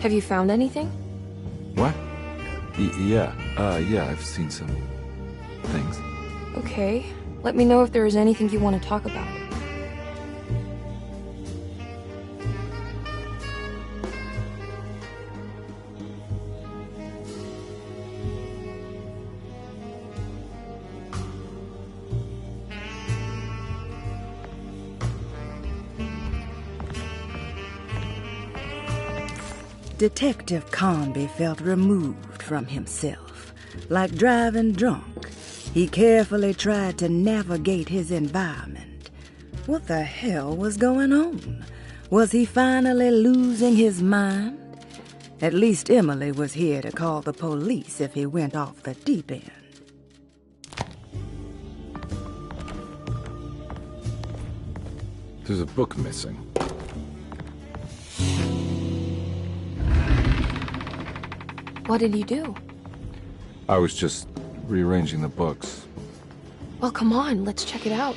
Have you found anything? What? Yeah, I've seen some things. Okay. Let me know if there is anything you want to talk about. Detective Conby felt removed from himself. Like driving drunk, he carefully tried to navigate his environment. What the hell was going on? Was he finally losing his mind? At least Emily was here to call the police if he went off the deep end. There's a book missing. What did you do? I was just rearranging the books. Well, come on, let's check it out.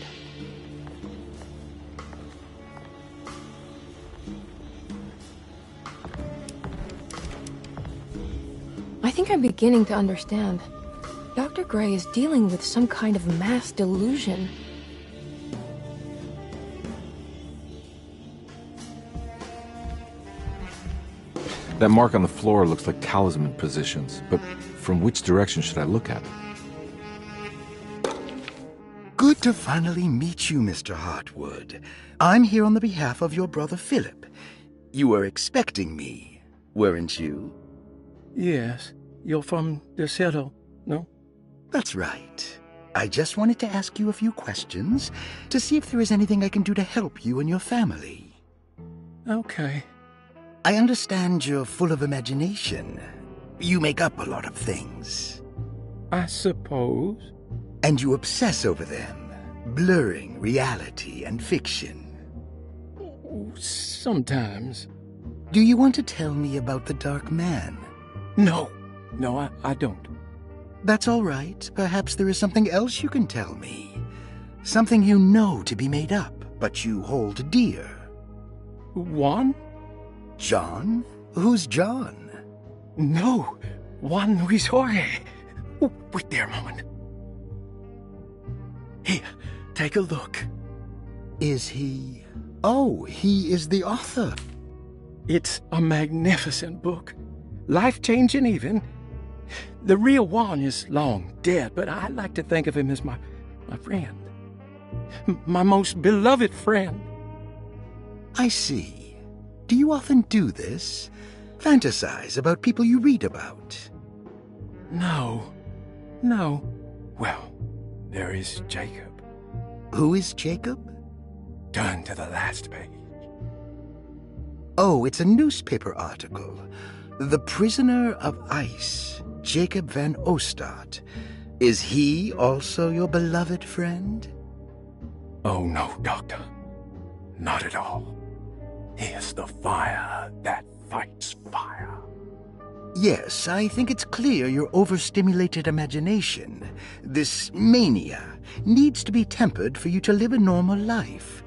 I think I'm beginning to understand. Dr. Gray is dealing with some kind of mass delusion. That mark on the floor looks like talisman positions, but from which direction should I look at it? Good to finally meet you, Mr. Hartwood. I'm here on the behalf of your brother Philip. You were expecting me, weren't you? Yes. You're from DeSoto, no? That's right. I just wanted to ask you a few questions to see if there is anything I can do to help you and your family. Okay. I understand you're full of imagination. You make up a lot of things. I suppose. And you obsess over them, blurring reality and fiction. Sometimes. Do you want to tell me about the Dark Man? No, I don't. That's all right. Perhaps there is something else you can tell me. Something you know to be made up, but you hold dear. Juan? John? Who's John? No, Juan Luis Jorge. Oh, wait there a moment. Here, take a look. Is he... Oh, he is the author. It's a magnificent book. Life-changing even. The real Juan is long dead, but I like to think of him as my friend. My most beloved friend. I see. Do you often do this? Fantasize about people you read about? No. Well, there is Jacob. Who is Jacob? Turn to the last page. Oh, it's a newspaper article. The Prisoner of Ice, Jacob Van Ostad. Is he also your beloved friend? Oh, no, Doctor. Not at all. He is the fire that fights fire. Yes, I think it's clear your overstimulated imagination, this mania, needs to be tempered for you to live a normal life.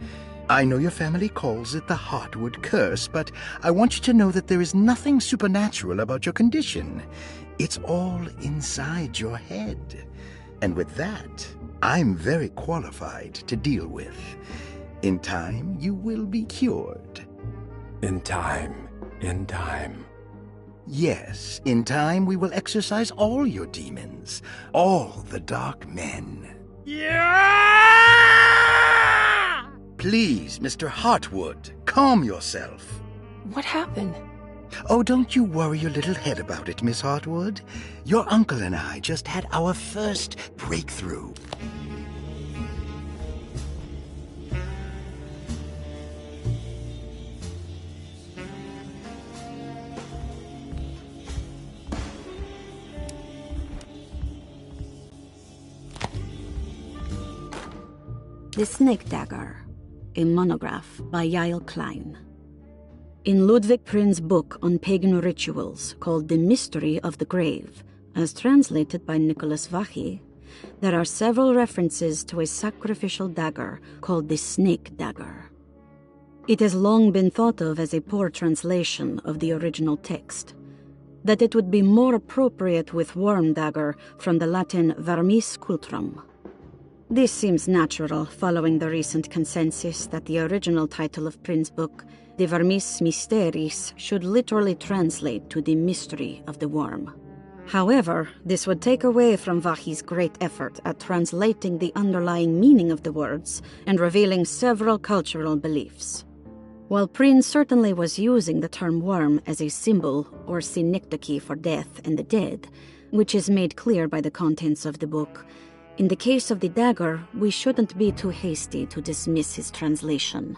I know your family calls it the Hartwood curse, but I want you to know that there is nothing supernatural about your condition. It's all inside your head. And with that, I'm very qualified to deal with. In time, you will be cured. In time. Yes, in time we will exorcise all your demons, all the dark men. Yeah! Please, Mr. Hartwood, calm yourself. What happened? Oh, don't you worry your little head about it, Miss Hartwood. Your uncle and I just had our first breakthrough. The Snake Dagger, a monograph by Yael Klein. In Ludwig Prin's book on pagan rituals called The Mystery of the Grave, as translated by Nicholas Vachy, there are several references to a sacrificial dagger called the Snake Dagger. It has long been thought of as a poor translation of the original text, that it would be more appropriate with worm dagger from the Latin vermis cultrum. This seems natural following the recent consensus that the original title of Prynne's book, De Vermis Mysteris, should literally translate to the mystery of the worm. However, this would take away from Vahí's great effort at translating the underlying meaning of the words and revealing several cultural beliefs. While Prynne certainly was using the term worm as a symbol or synecdoche for death and the dead, which is made clear by the contents of the book, in the case of the dagger, we shouldn't be too hasty to dismiss his translation.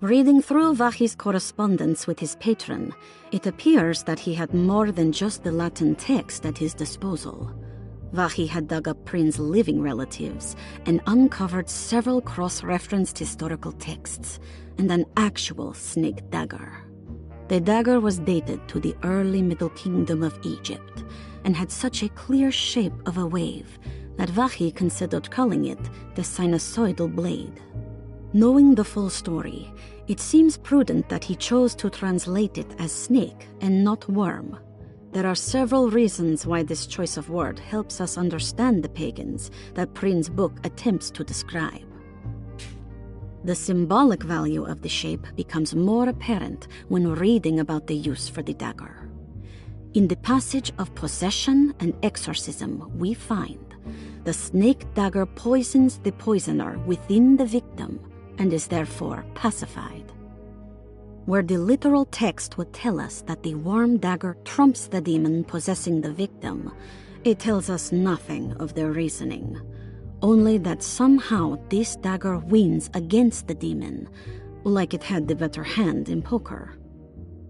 Reading through Vahí's correspondence with his patron, it appears that he had more than just the Latin text at his disposal. Vahí had dug up Prynne's living relatives and uncovered several cross-referenced historical texts and an actual snake dagger. The dagger was dated to the early Middle Kingdom of Egypt and had such a clear shape of a wave that Vahí considered calling it the sinusoidal blade. Knowing the full story, it seems prudent that he chose to translate it as snake and not worm. There are several reasons why this choice of word helps us understand the pagans that Prynne's book attempts to describe. The symbolic value of the shape becomes more apparent when reading about the use for the dagger. In the passage of possession and exorcism, we find the snake dagger poisons the poisoner within the victim and is therefore pacified. Where the literal text would tell us that the worm dagger trumps the demon possessing the victim, it tells us nothing of their reasoning, only that somehow this dagger wins against the demon, like it had the better hand in poker.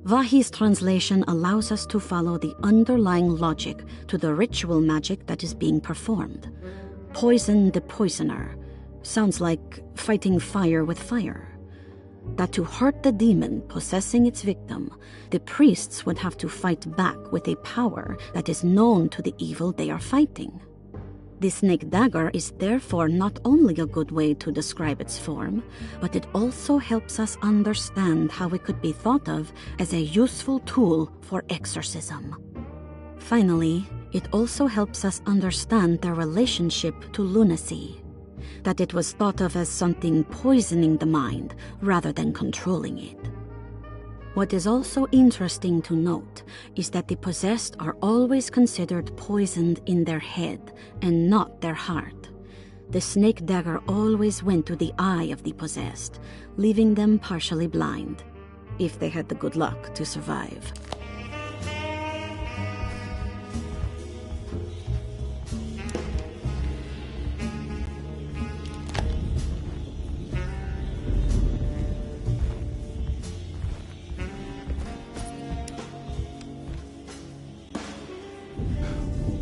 Vahí's translation allows us to follow the underlying logic to the ritual magic that is being performed. Poison the poisoner sounds like fighting fire with fire. That to hurt the demon possessing its victim, the priests would have to fight back with a power that is known to the evil they are fighting. The snake dagger is therefore not only a good way to describe its form, but it also helps us understand how it could be thought of as a useful tool for exorcism. Finally, it also helps us understand their relationship to lunacy, that it was thought of as something poisoning the mind rather than controlling it. What is also interesting to note is that the possessed are always considered poisoned in their head and not their heart. The snake dagger always went to the eye of the possessed, leaving them partially blind, if they had the good luck to survive.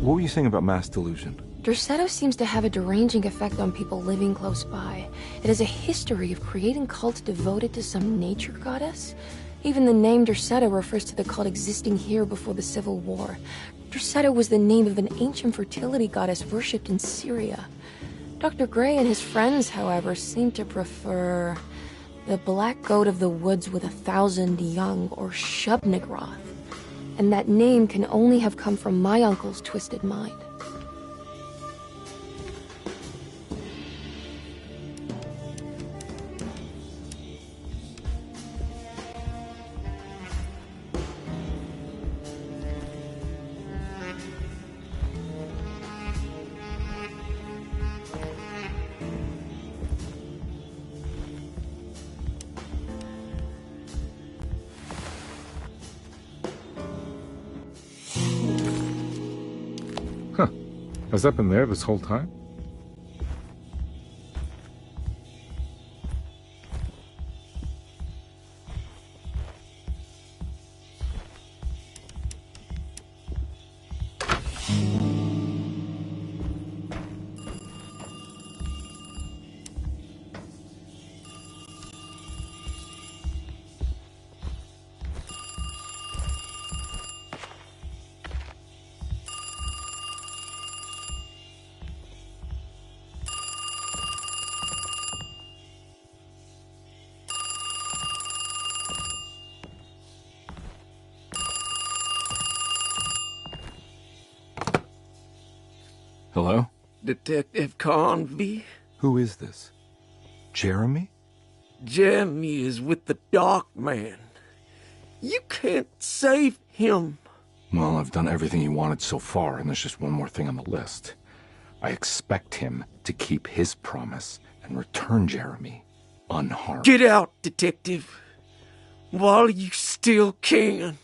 What were you saying about mass delusion? Derceto seems to have a deranging effect on people living close by. It has a history of creating cults devoted to some nature goddess. Even the name Derceto refers to the cult existing here before the Civil War. Derceto was the name of an ancient fertility goddess worshipped in Syria. Dr. Gray and his friends, however, seem to prefer the black goat of the woods with 1,000 young, or Shub-Nigroth. And that name can only have come from my uncle's twisted mind. Has that been there this whole time? Hello? Detective Conby? Who is this? Jeremy? Jeremy is with the Dark Man. You can't save him. Well, I've done everything he wanted so far, and there's just one more thing on the list. I expect him to keep his promise and return Jeremy unharmed. Get out, Detective, while you still can.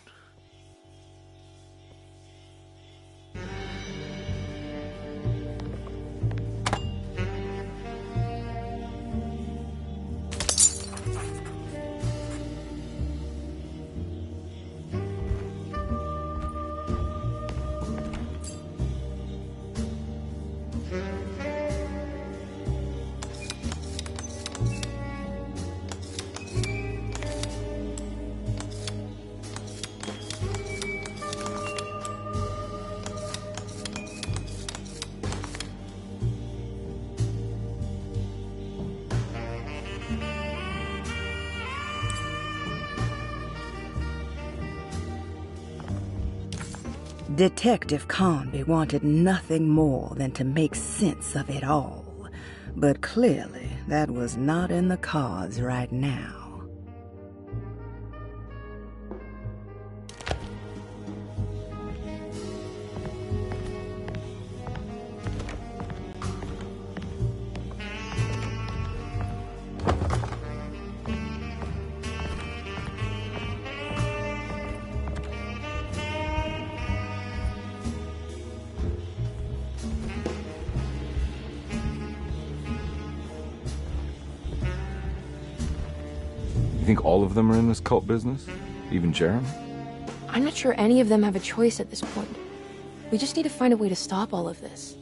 Detective Conby wanted nothing more than to make sense of it all, but clearly that was not in the cards right now. You think all of them are in this cult business? Even Jeremy? I'm not sure any of them have a choice at this point. We just need to find a way to stop all of this.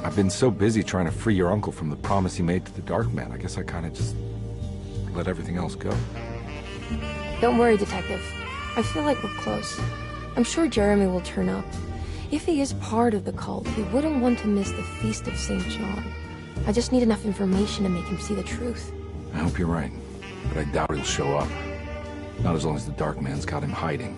I've been so busy trying to free your uncle from the promise he made to the Dark Man. I guess I kind of just let everything else go. Don't worry, Detective. I feel like we're close. I'm sure Jeremy will turn up. If he is part of the cult, he wouldn't want to miss the Feast of St. John. I just need enough information to make him see the truth. I hope you're right, but I doubt he'll show up. Not as long as the Dark Man's got him hiding.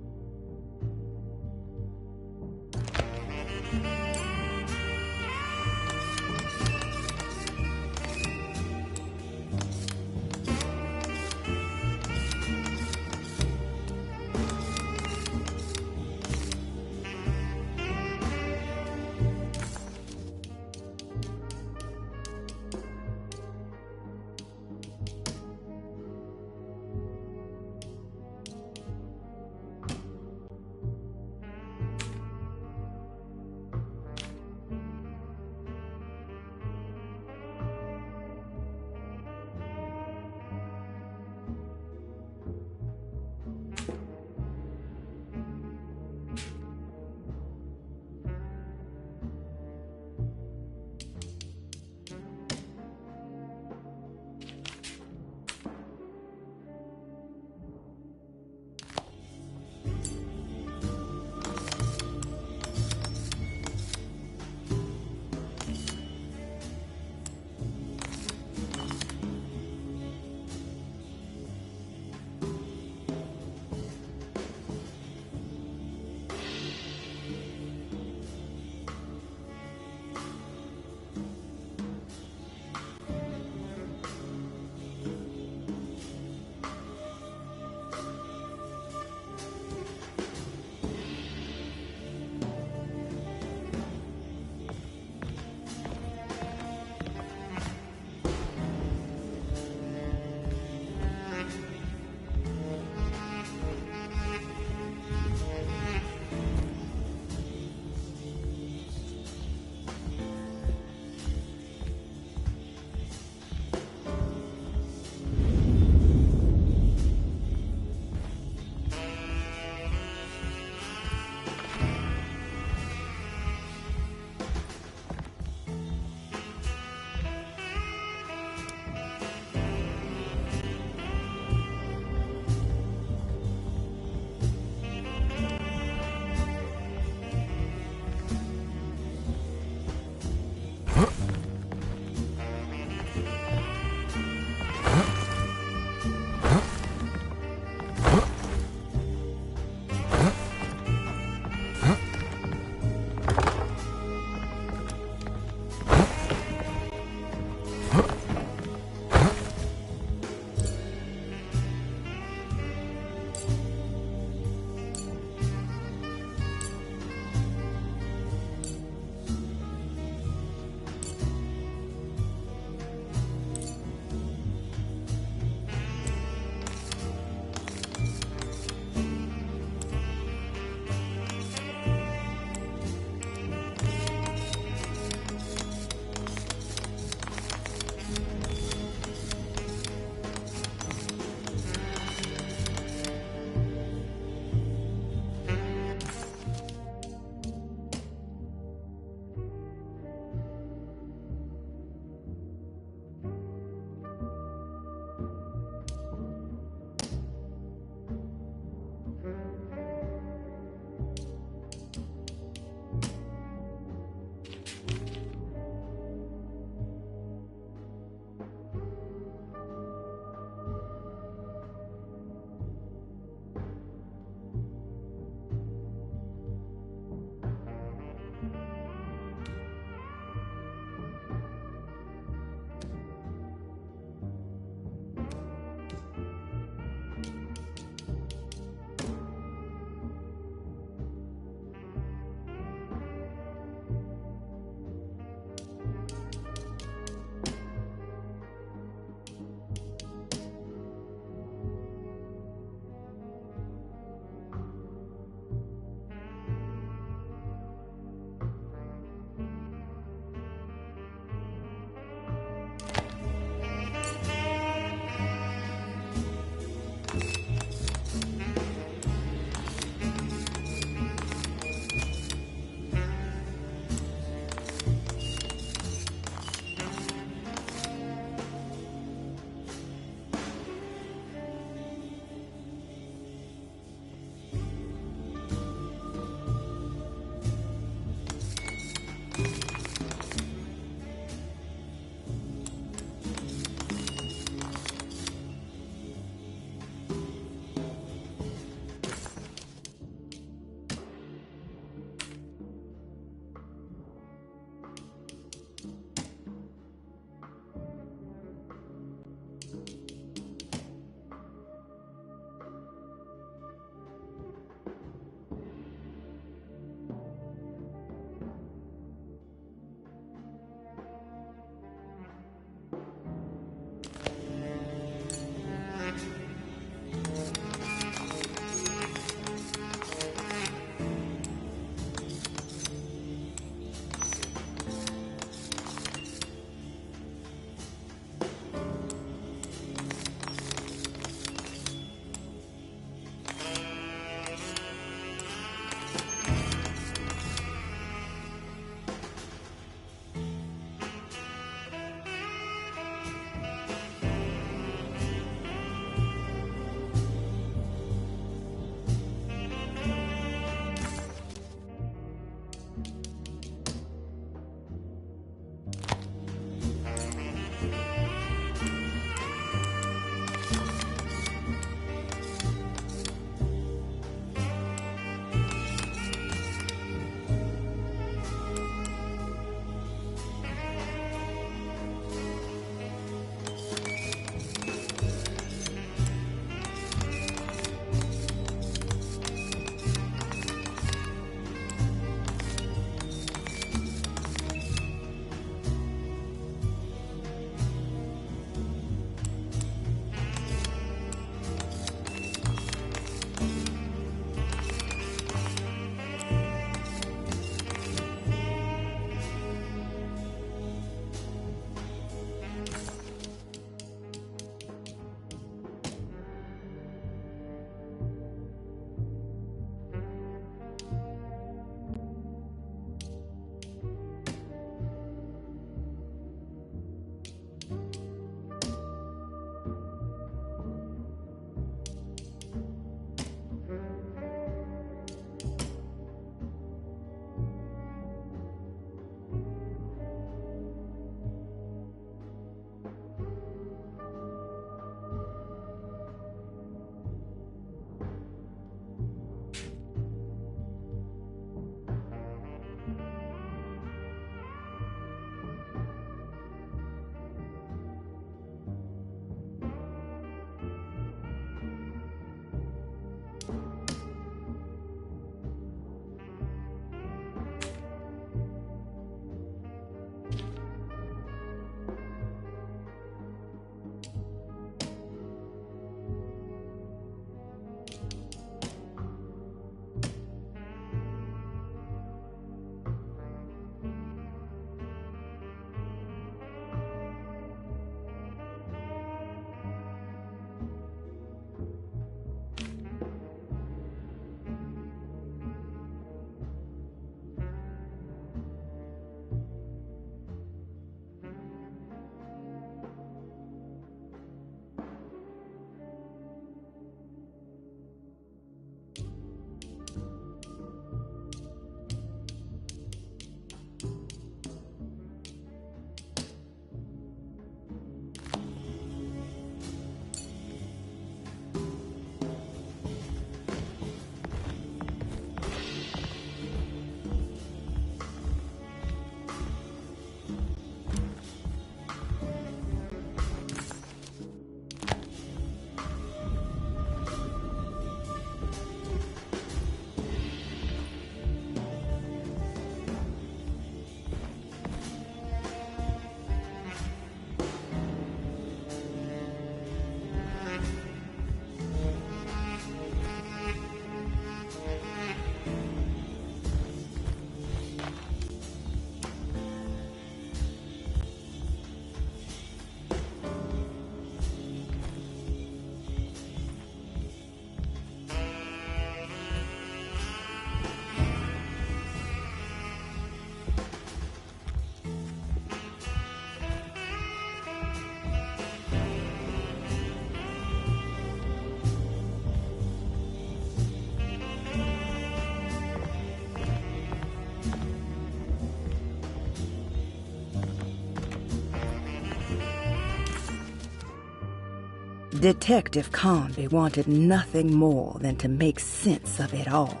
Detective Conby wanted nothing more than to make sense of it all,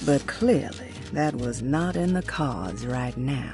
but clearly that was not in the cards right now.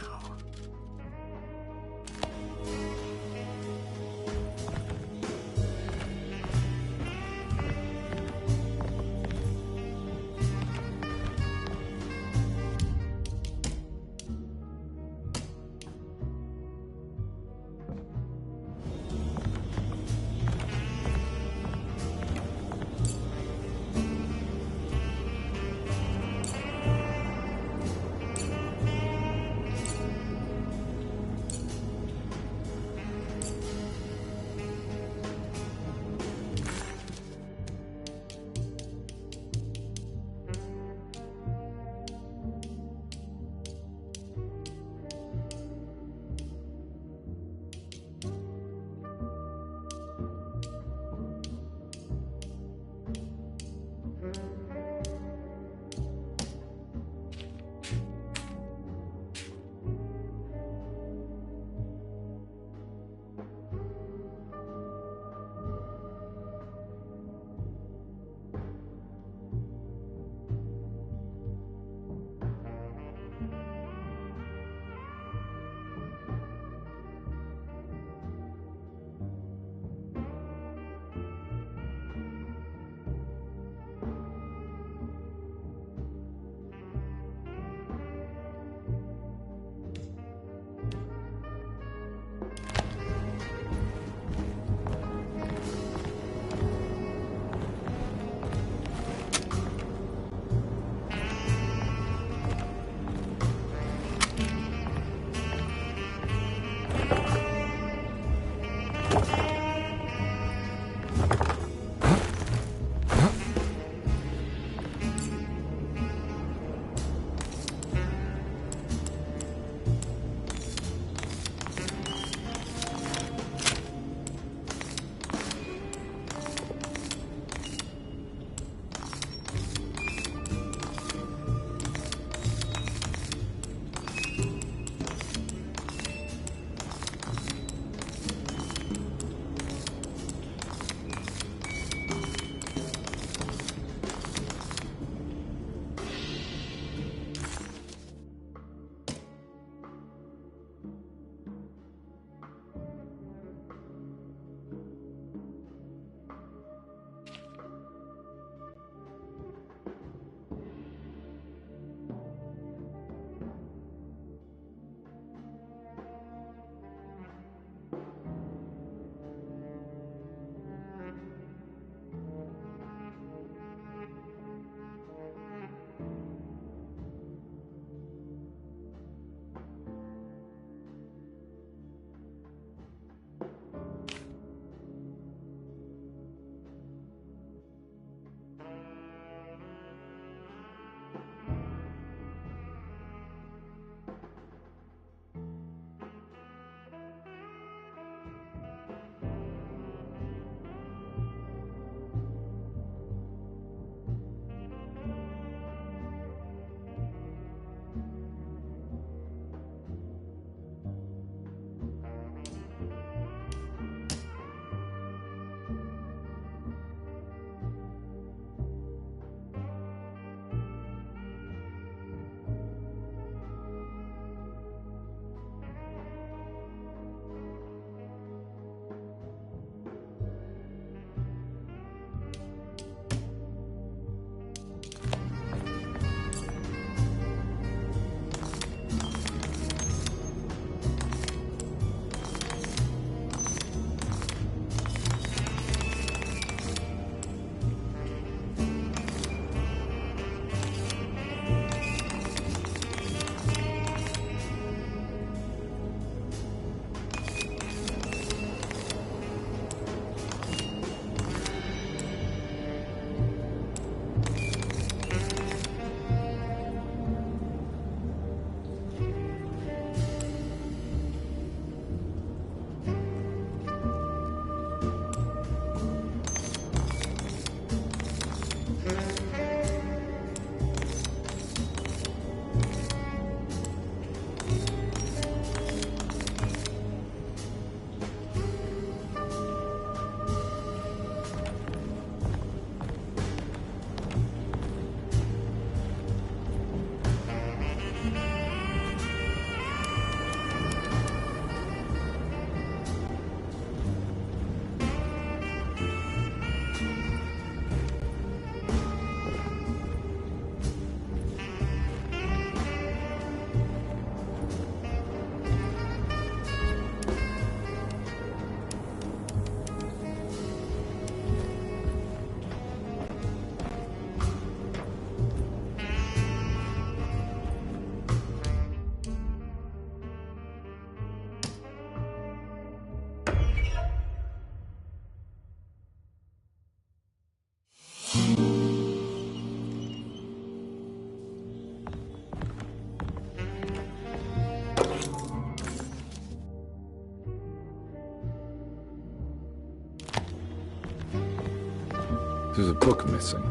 There's a book missing.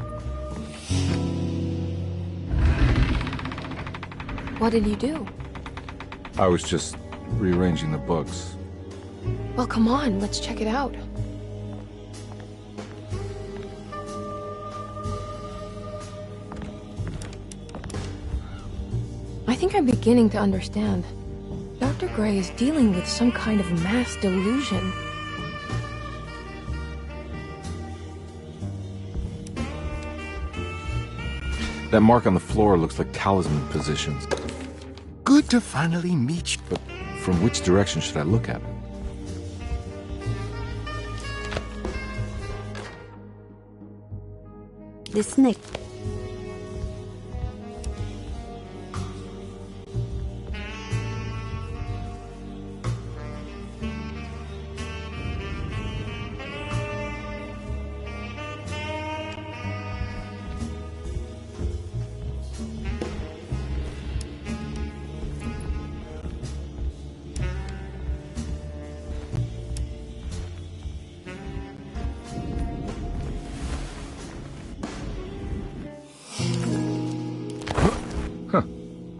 What did you do? I was just rearranging the books. Well, come on, let's check it out. I think I'm beginning to understand. Dr. Gray is dealing with some kind of mass delusion. That mark on the floor looks like talisman positions. Good to finally meet you. But from which direction should I look at? The snake.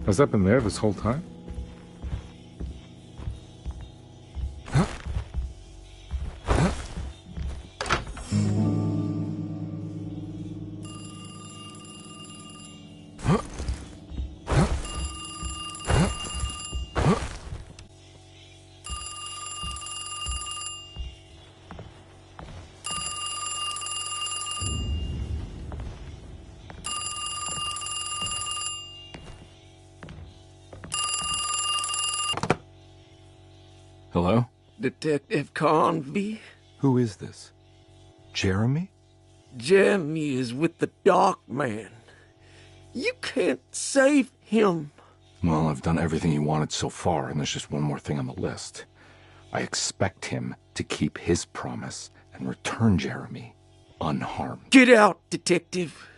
Has that been there this whole time? Hello? Detective Convey? Who is this? Jeremy? Jeremy is with the Dark Man. You can't save him. Well, I've done everything he wanted so far, and there's just one more thing on the list. I expect him to keep his promise and return Jeremy unharmed. Get out, Detective,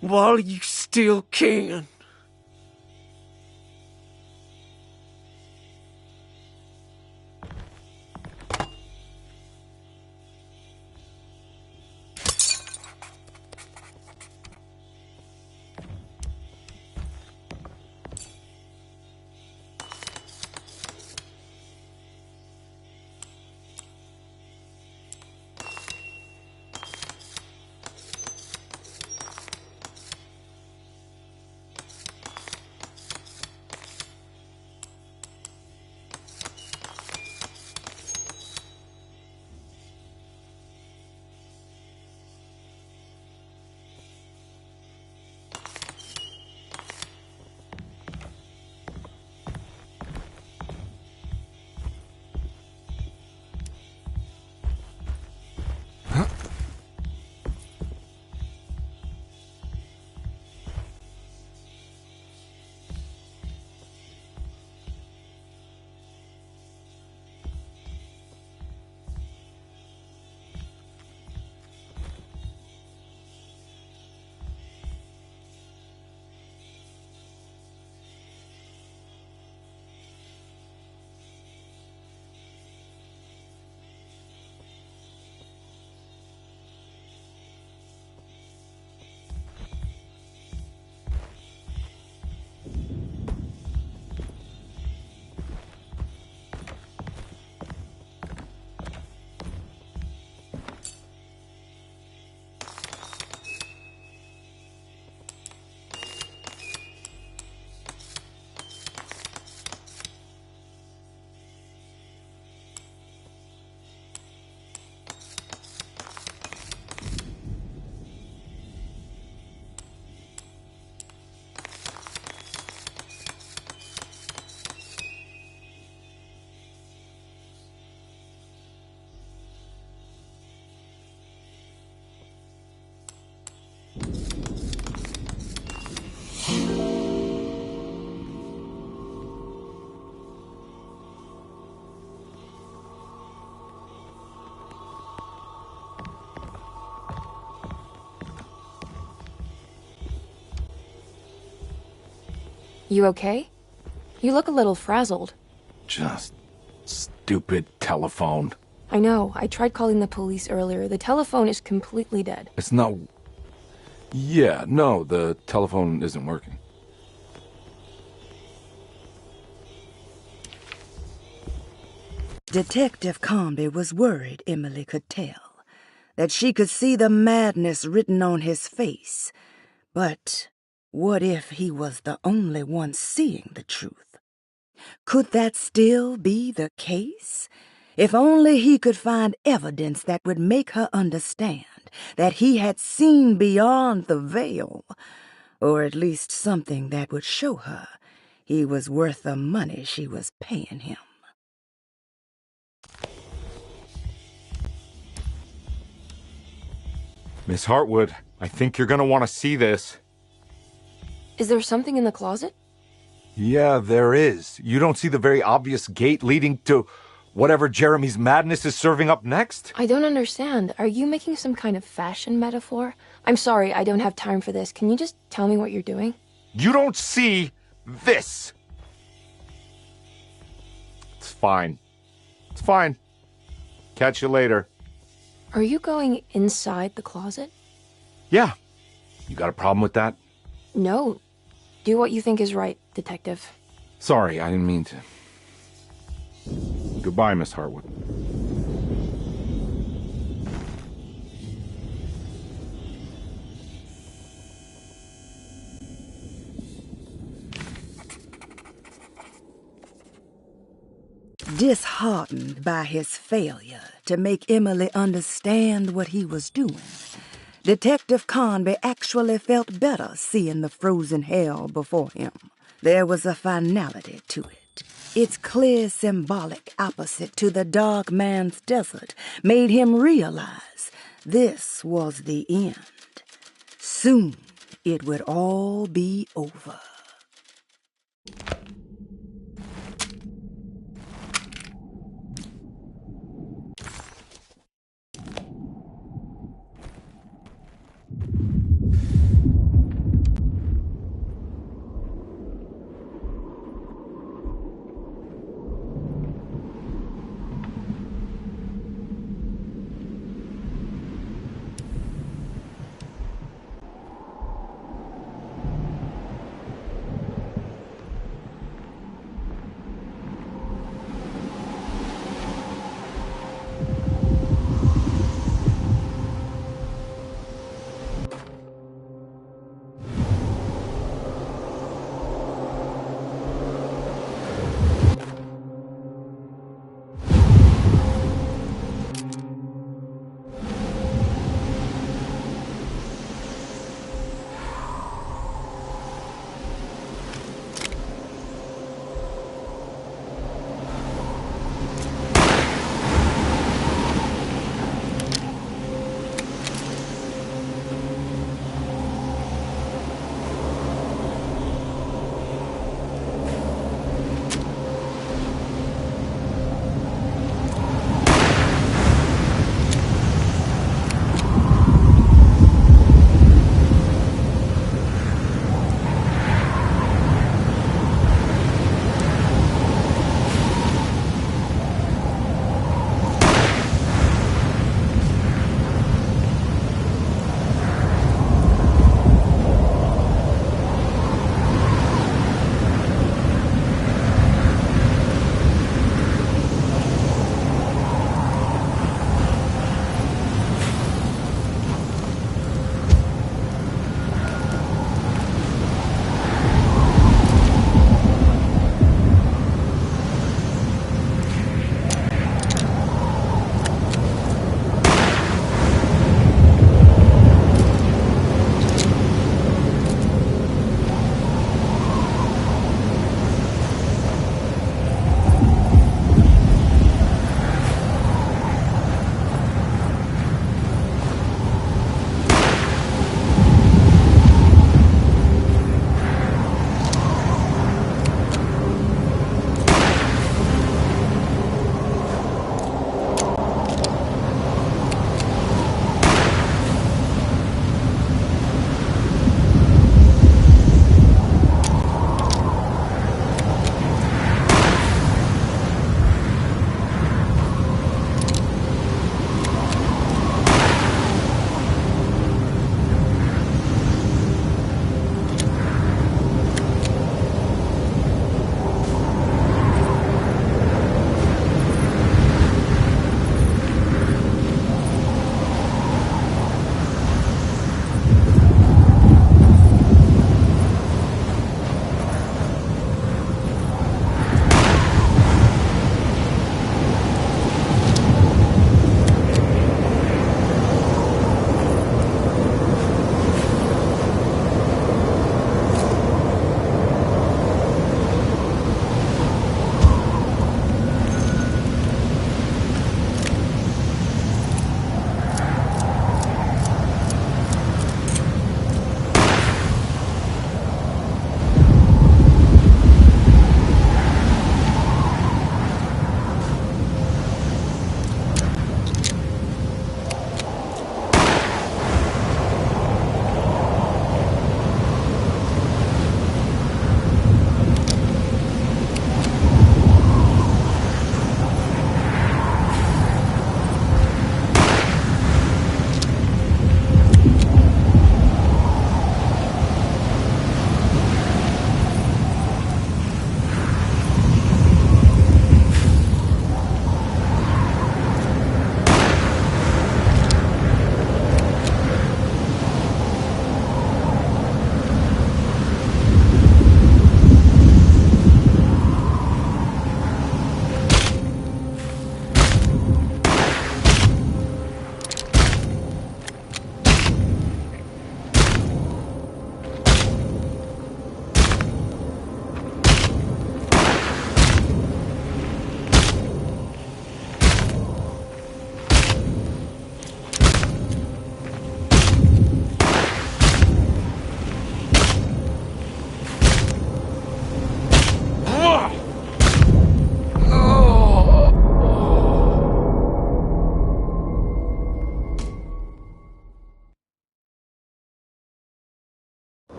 while you still can. You okay? You look a little frazzled. Just stupid telephone. I know. I tried calling the police earlier. The telephone is completely dead. It's not... Yeah, no, the telephone isn't working. Detective Conby was worried Emily could tell, that she could see the madness written on his face. But what if he was the only one seeing the truth? Could that still be the case? If only he could find evidence that would make her understand that he had seen beyond the veil, or at least something that would show her he was worth the money she was paying him. Miss Hartwood, I think you're gonna want to see this. Is there something in the closet? Yeah, there is. You don't see the very obvious gate leading to whatever Jeremy's madness is serving up next? I don't understand. Are you making some kind of fashion metaphor? I'm sorry, I don't have time for this. Can you just tell me what you're doing? You don't see this! It's fine. It's fine. Catch you later. Are you going inside the closet? Yeah. You got a problem with that? No. Do what you think is right, Detective. Sorry, I didn't mean to. Goodbye, Miss Hartwood. Disheartened by his failure to make Emily understand what he was doing, Detective Conby actually felt better seeing the frozen hell before him. There was a finality to it. Its clear symbolic opposite to the dark man's desert made him realize this was the end. Soon it would all be over.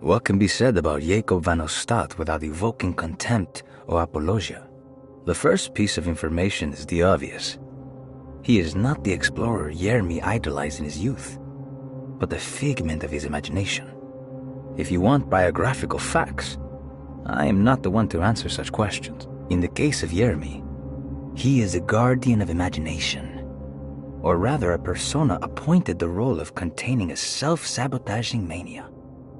What can be said about Jacob van Ostad without evoking contempt or apologia? The first piece of information is the obvious. He is not the explorer Jeremy idolized in his youth, but the figment of his imagination. If you want biographical facts, I am not the one to answer such questions. In the case of Jeremy, he is a guardian of imagination, or rather a persona appointed the role of containing a self-sabotaging mania.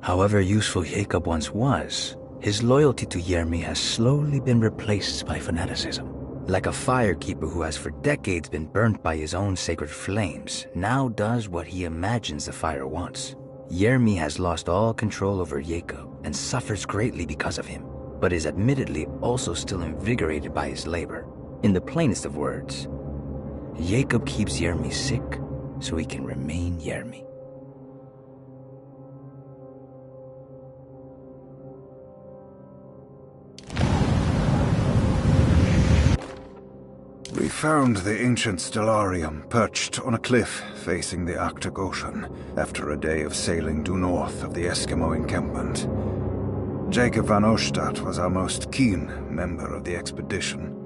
However useful Jacob once was, his loyalty to Jeremy has slowly been replaced by fanaticism. Like a firekeeper who has for decades been burnt by his own sacred flames, now does what he imagines the fire wants. Jeremy has lost all control over Jacob and suffers greatly because of him, but is admittedly also still invigorated by his labor. In the plainest of words, Jacob keeps Jeremy sick so he can remain Jeremy. We found the ancient Stellarium perched on a cliff facing the Arctic Ocean after a day of sailing due north of the Eskimo encampment. Jacob van Ostad was our most keen member of the expedition.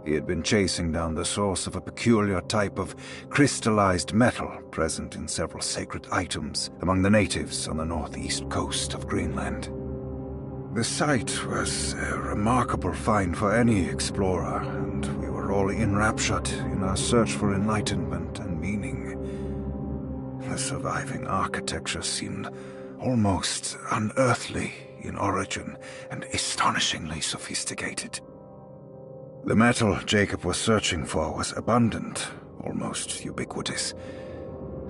He had been chasing down the source of a peculiar type of crystallized metal present in several sacred items among the natives on the northeast coast of Greenland. The site was a remarkable find for any explorer, and we were all enraptured in our search for enlightenment and meaning. The surviving architecture seemed almost unearthly in origin and astonishingly sophisticated. The metal Jacob was searching for was abundant, almost ubiquitous.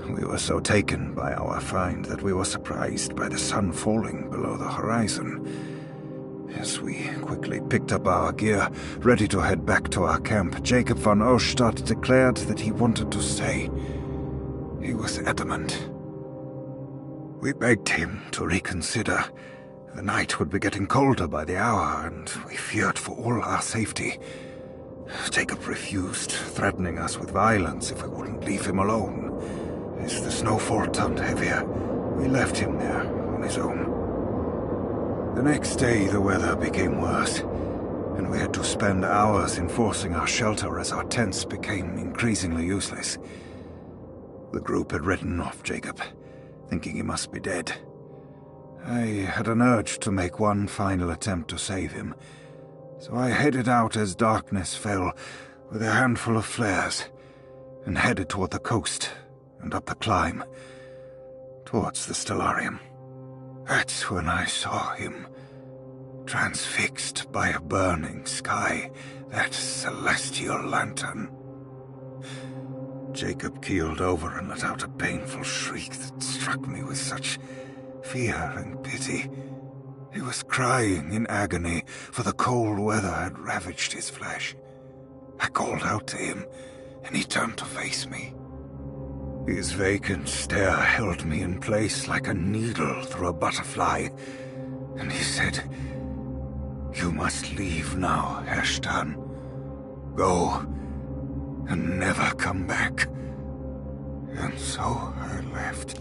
We were so taken by our find that we were surprised by the sun falling below the horizon. As we quickly picked up our gear, ready to head back to our camp, Jacob van Ostad declared that he wanted to stay. He was adamant. We begged him to reconsider. The night would be getting colder by the hour, and we feared for all our safety. Jacob refused, threatening us with violence if we wouldn't leave him alone. As the snowfall turned heavier, we left him there on his own. The next day, the weather became worse, and we had to spend hours enforcing our shelter as our tents became increasingly useless. The group had written off Jacob, thinking he must be dead. I had an urge to make one final attempt to save him, so I headed out as darkness fell with a handful of flares and headed toward the coast and up the climb, towards the Stellarium. That's when I saw him, transfixed by a burning sky, that celestial lantern. Jacob keeled over and let out a painful shriek that struck me with such fear and pity. He was crying in agony, for the cold weather had ravaged his flesh. I called out to him, and he turned to face me. His vacant stare held me in place like a needle through a butterfly, and he said, "You must leave now, Herstan. Go, and never come back." And so I left.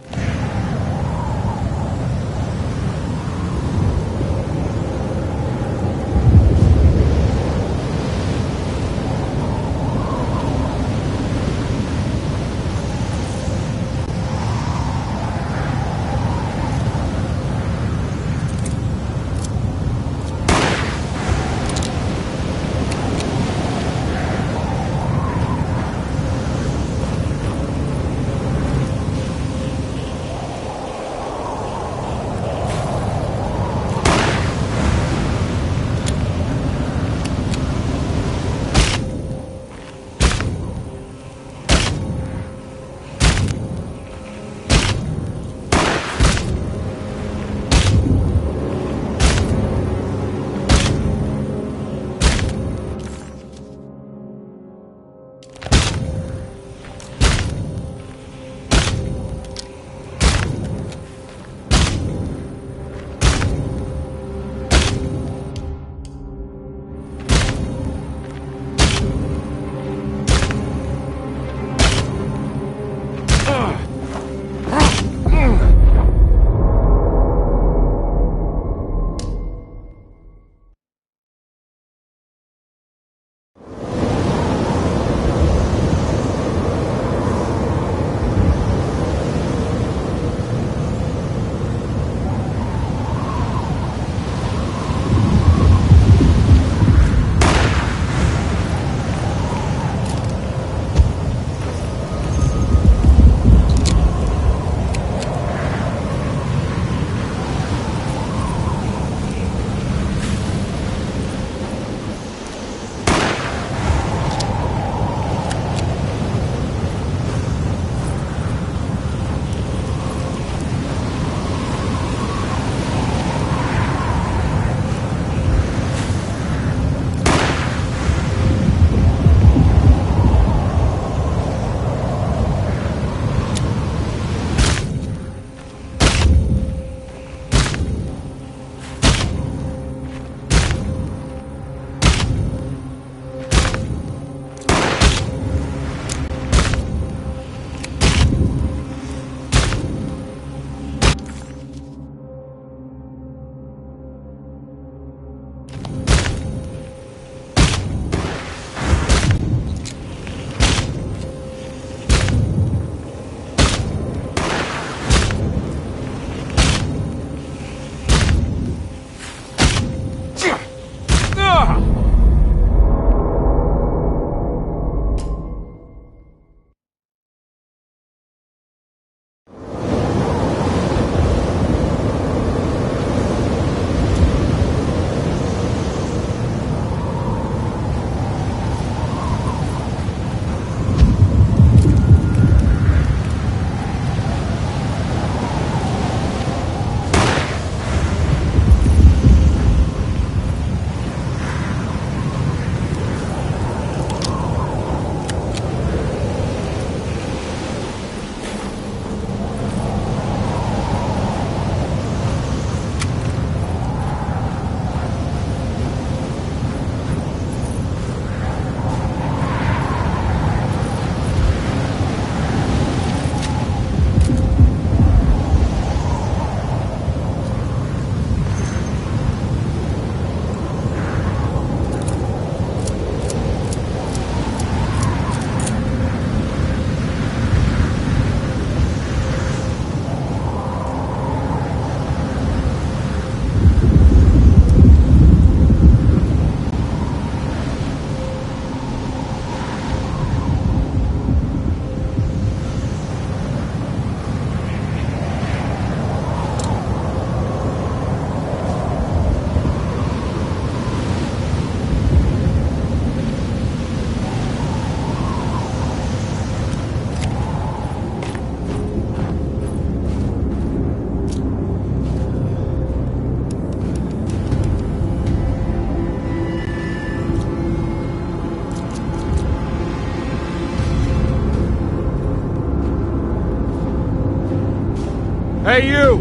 Hey, you!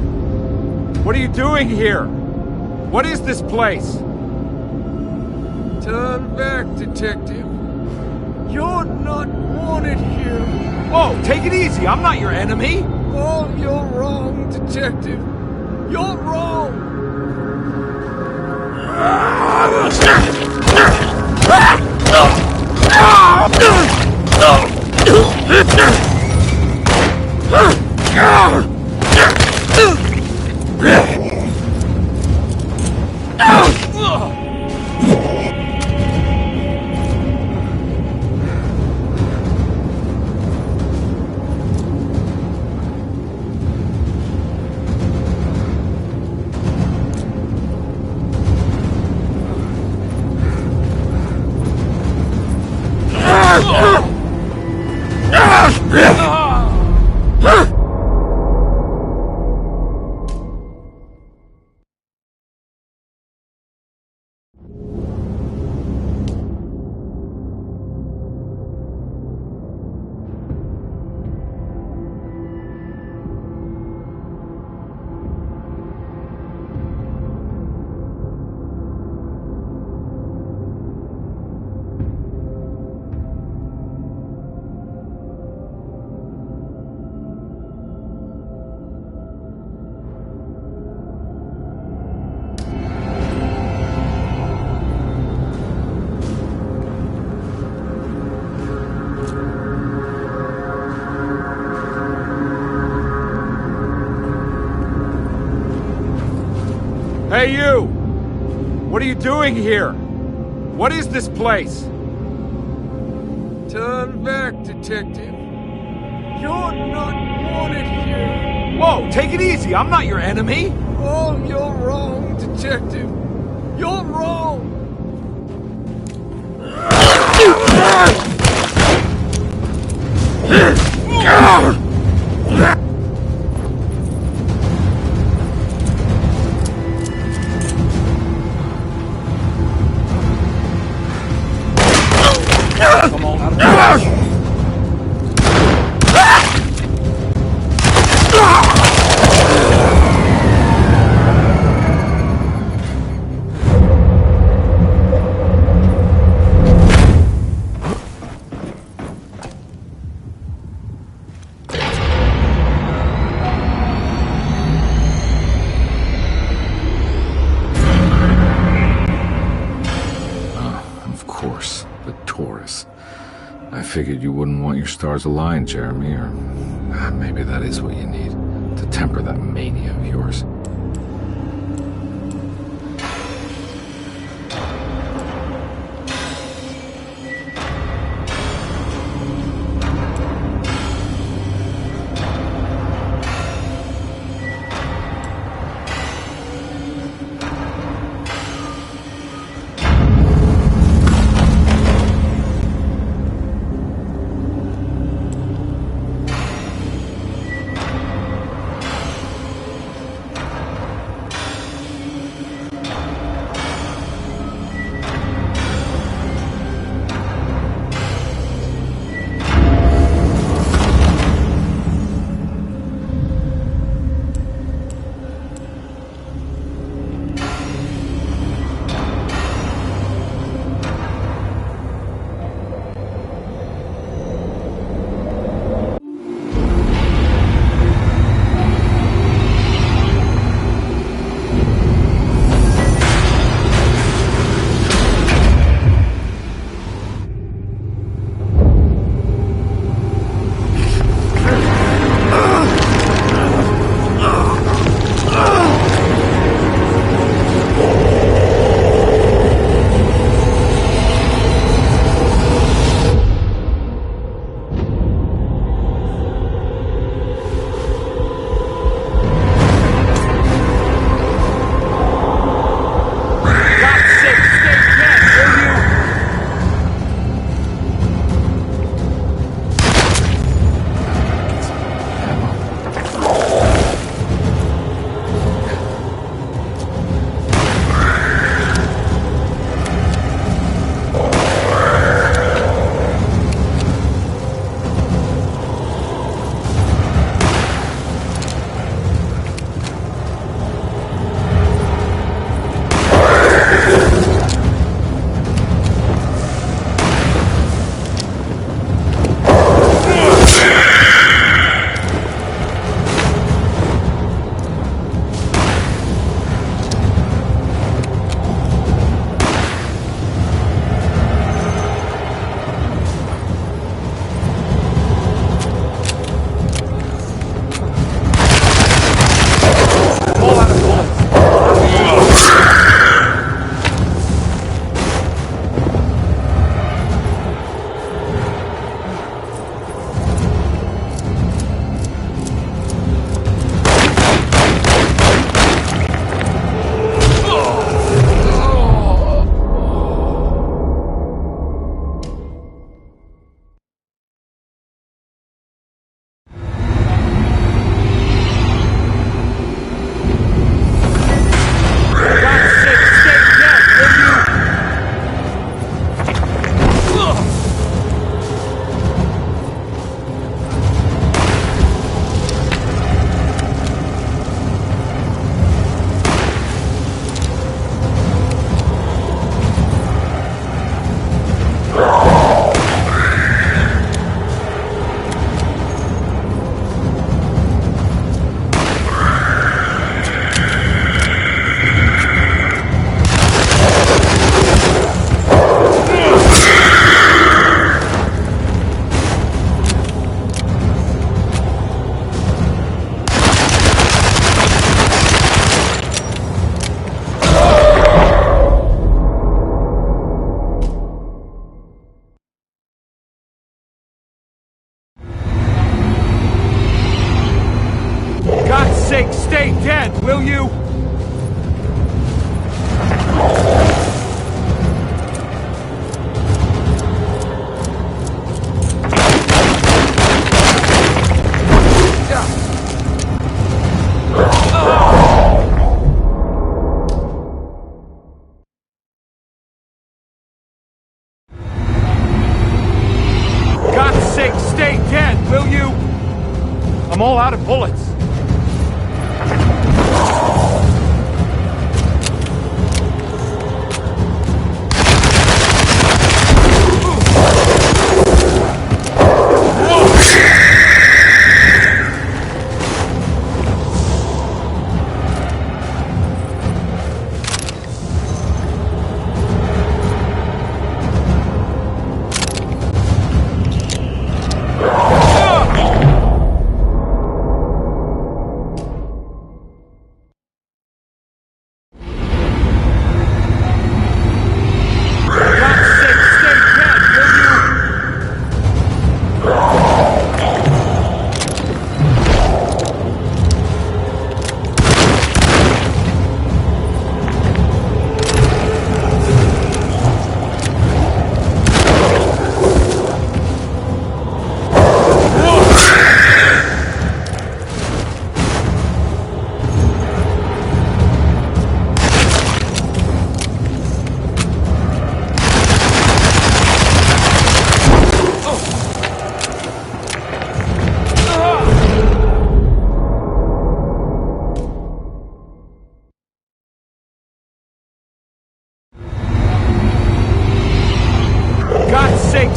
What are you doing here? What is this place? Turn back, detective. You're not wanted here. Whoa, take it easy. I'm not your enemy. Oh, you're wrong, detective. You're wrong. Hey, you! What are you doing here? What is this place? Turn back, detective. You're not wanted here. Whoa, take it easy. I'm not your enemy. Oh, you're wrong, detective. You're wrong. Come on. Of course, the Taurus. I figured you wouldn't want your stars aligned, Jeremy, or maybe that is what you need to temper that mania of yours. I'm all out of bullets.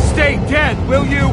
Stay dead, will you?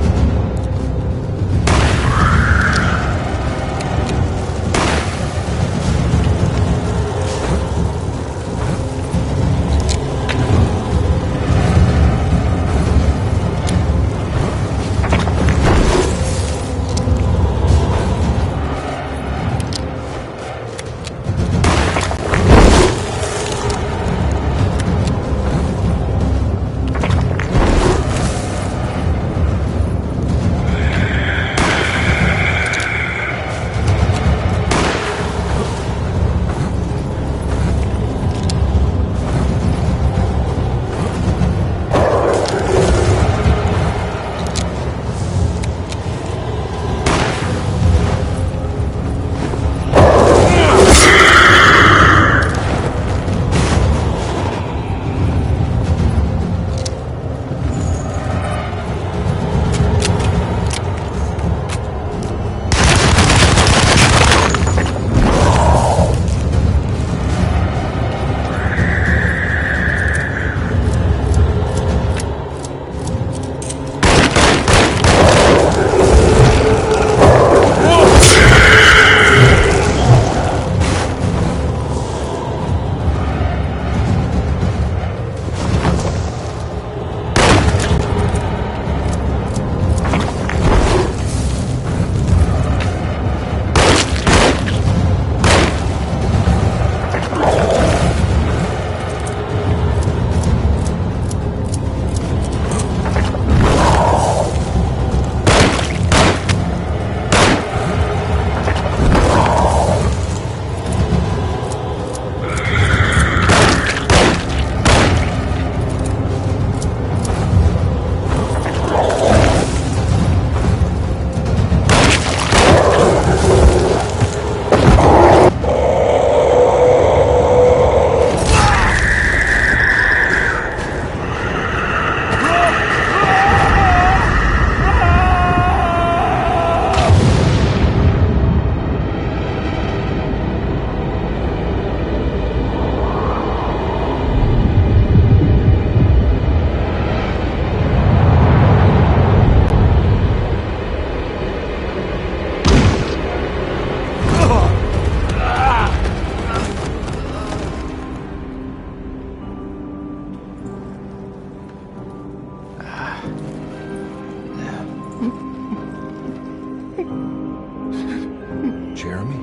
Jeremy?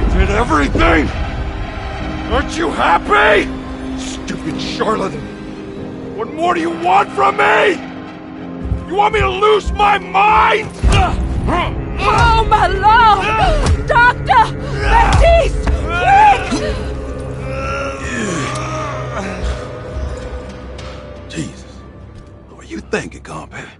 You did everything! Aren't you happy? Stupid charlatan! What more do you want from me? You want me to lose my mind? Oh, my lord! Doctor! Baptiste! Quick! Jesus. What were you thinking, compare?